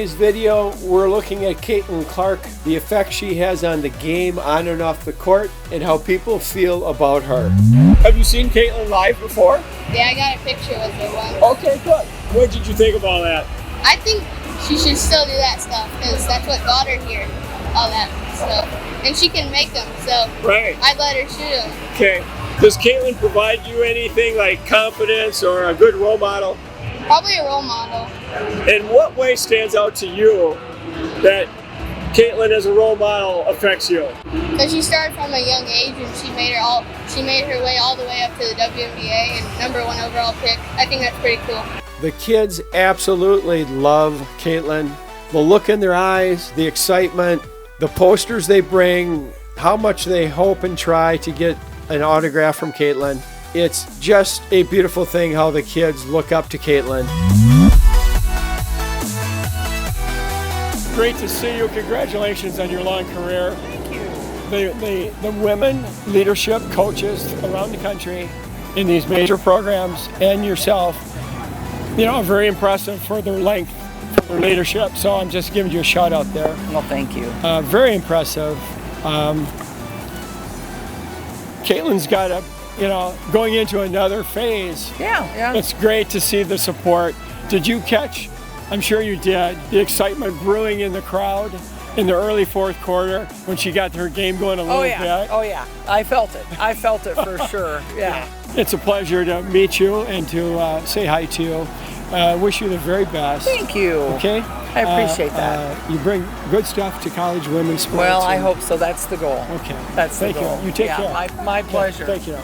today's video, we're looking at Caitlin Clark, the effect she has on the game on and off the court, and how people feel about her. Have you seen Caitlin live before? Yeah, I got a picture with her once. Okay, good. What did you think of all that? I think she should still do that stuff because that's what got her here, all that stuff. And she can make them, so Right. I'd let her shoot them. Okay. Does Caitlin provide you anything like confidence or a good role model? Probably a role model. In what way stands out to you that Caitlin as a role model affects you? Because she started from a young age and she made her way all the way up to the WNBA and #1 overall pick. I think that's pretty cool. The kids absolutely love Caitlin. The look in their eyes, the excitement, the posters they bring, how much they hope and try to get an autograph from Caitlin. It's just a beautiful thing how the kids look up to Caitlin. Great to see you. Congratulations on your long career. Thank you. The women leadership coaches around the country in these major programs and yourself, are very impressive for their length, for their leadership. So I'm just giving you a shout out there. Well, thank you. Very impressive. Caitlin's got going into another phase. Yeah. It's great to see the support. Did you catch, I'm sure you did, the excitement brewing in the crowd in the early fourth quarter when she got her game going a little bit? Oh yeah, I felt it for sure. Yeah. It's a pleasure to meet you and to say hi to you. Wish you the very best. Thank you. Okay? I appreciate that. You bring good stuff to college women's sports. Well, I hope so. That's the goal. Okay. That's the goal. You. You take care. My pleasure. Thank you.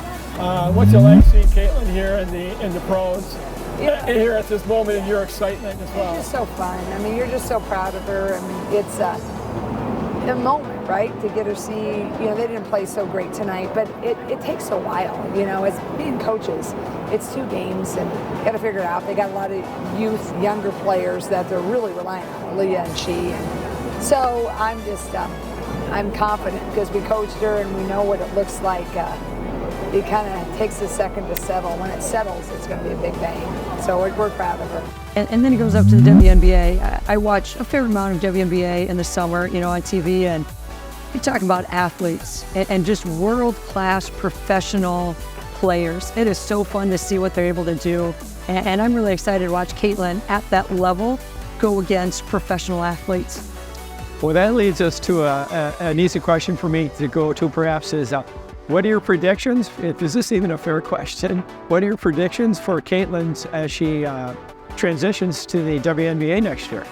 What's it like seeing Caitlin here in the pros? Here at this moment, and your excitement as well. It's just so fun. I mean, you're just so proud of her. I mean, it's a moment, right? To get her see, they didn't play so great tonight, but it takes a while, as being coaches. It's 2 games and got to figure it out. They got a lot of youth, younger players that they're really relying on, Leah and she. And so I'm just, I'm confident because we coached her and we know what it looks like. It kind of takes a second to settle. When it settles, it's going to be a big bang. So we're proud of her. And then it goes up to the WNBA. I watch a fair amount of WNBA in the summer, on TV, and you talk about athletes and just world-class professional players. It is so fun to see what they're able to do. And I'm really excited to watch Caitlin at that level go against professional athletes. Well, that leads us to an easy question for me to go to perhaps is, what are your predictions? Is this even a fair question? What are your predictions for Caitlin as she transitions to the WNBA next year?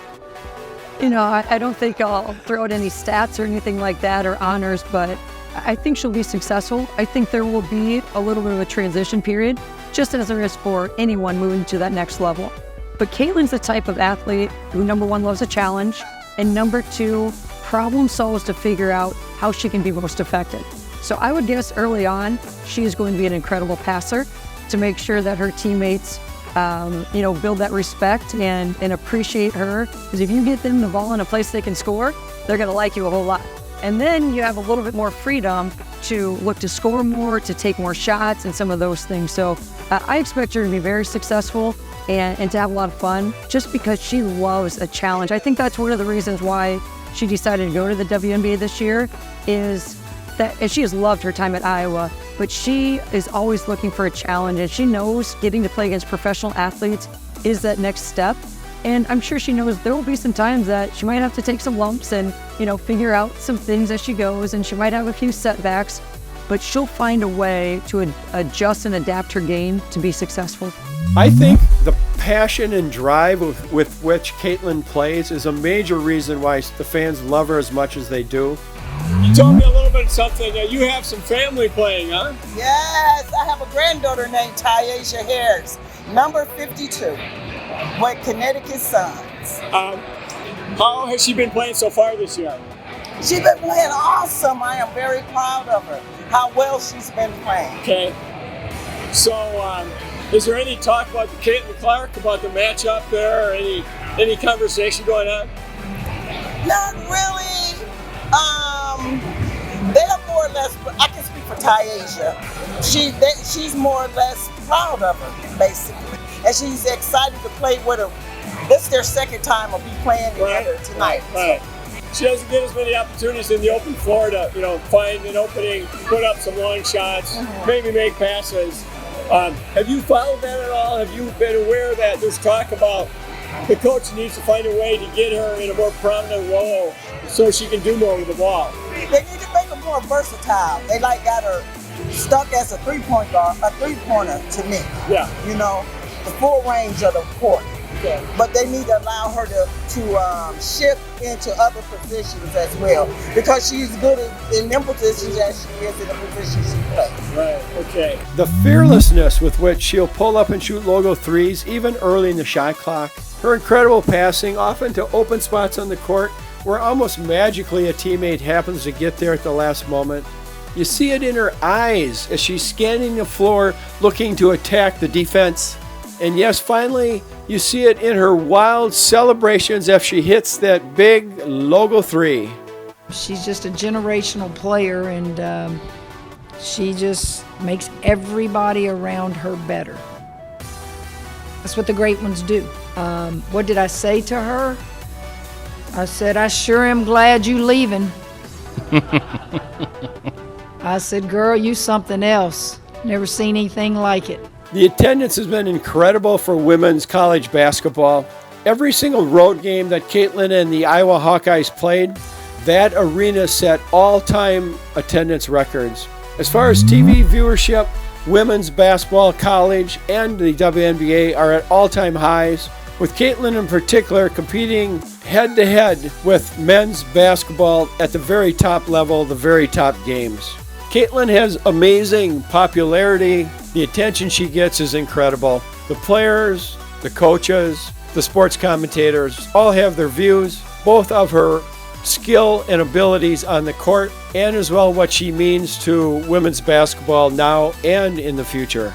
I don't think I'll throw out any stats or anything like that or honors, but I think she'll be successful. I think there will be a little bit of a transition period, just as there is for anyone moving to that next level. But Caitlin's the type of athlete who, #1, loves a challenge, and #2, problem solves to figure out how she can be most effective. So I would guess early on, she is going to be an incredible passer to make sure that her teammates, build that respect and appreciate her. Because if you get them the ball in a place they can score, they're going to like you a whole lot. And then you have a little bit more freedom to look to score more, to take more shots and some of those things. So I expect her to be very successful and to have a lot of fun just because she loves a challenge. I think that's one of the reasons why she decided to go to the WNBA this year is that she has loved her time at Iowa, but she is always looking for a challenge, and she knows getting to play against professional athletes is that next step. And I'm sure she knows there will be some times that she might have to take some lumps and, figure out some things as she goes, and she might have a few setbacks, but she'll find a way to adjust and adapt her game to be successful. I think the passion and drive with which Caitlin plays is a major reason why the fans love her as much as they do. You told me a little bit something. You have some family playing, huh? Yes, I have a granddaughter named Tyasia Harris, number 52, with Connecticut Suns. How has she been playing so far this year? She's been playing awesome. I am very proud of her, how well she's been playing. Okay. So, is there any talk about Caitlin Clark, about the matchup there, or any conversation going on? Not really. They're more or less, I can speak for Tyasia. She's more or less proud of her, basically. And she's excited to play with her this is their second time of be playing together tonight. Right. She doesn't get as many opportunities in the open floor to, find an opening, put up some long shots, maybe make passes. Have you followed that at all? Have you been aware that there's talk about the coach needs to find a way to get her in a more prominent role so she can do more with the ball? They need to make her more versatile. They got her stuck as a three-pointer to me. Yeah. The full range of the court. Okay. But they need to allow her to shift into other positions as well, because she's good in them positions as she is in the positions she plays. Right, okay. The fearlessness with which she'll pull up and shoot logo threes, even early in the shot clock. Her incredible passing, often to open spots on the court, where almost magically a teammate happens to get there at the last moment. You see it in her eyes as she's scanning the floor, looking to attack the defense. And yes, finally, you see it in her wild celebrations as she hits that big logo three. She's just a generational player, and she just makes everybody around her better. That's what the great ones do. What did I say to her? I said, I sure am glad you leaving. I said, girl, you something else. Never seen anything like it. The attendance has been incredible for women's college basketball. Every single road game that Caitlin and the Iowa Hawkeyes played, that arena set all-time attendance records. As far as TV viewership, women's basketball, college, and the WNBA are at all-time highs, with Caitlin in particular competing head-to-head with men's basketball at the very top level, the very top games. Caitlin has amazing popularity. The attention she gets is incredible. The players, the coaches, the sports commentators all have their views, both of her skill and abilities on the court, and as well what she means to women's basketball now and in the future.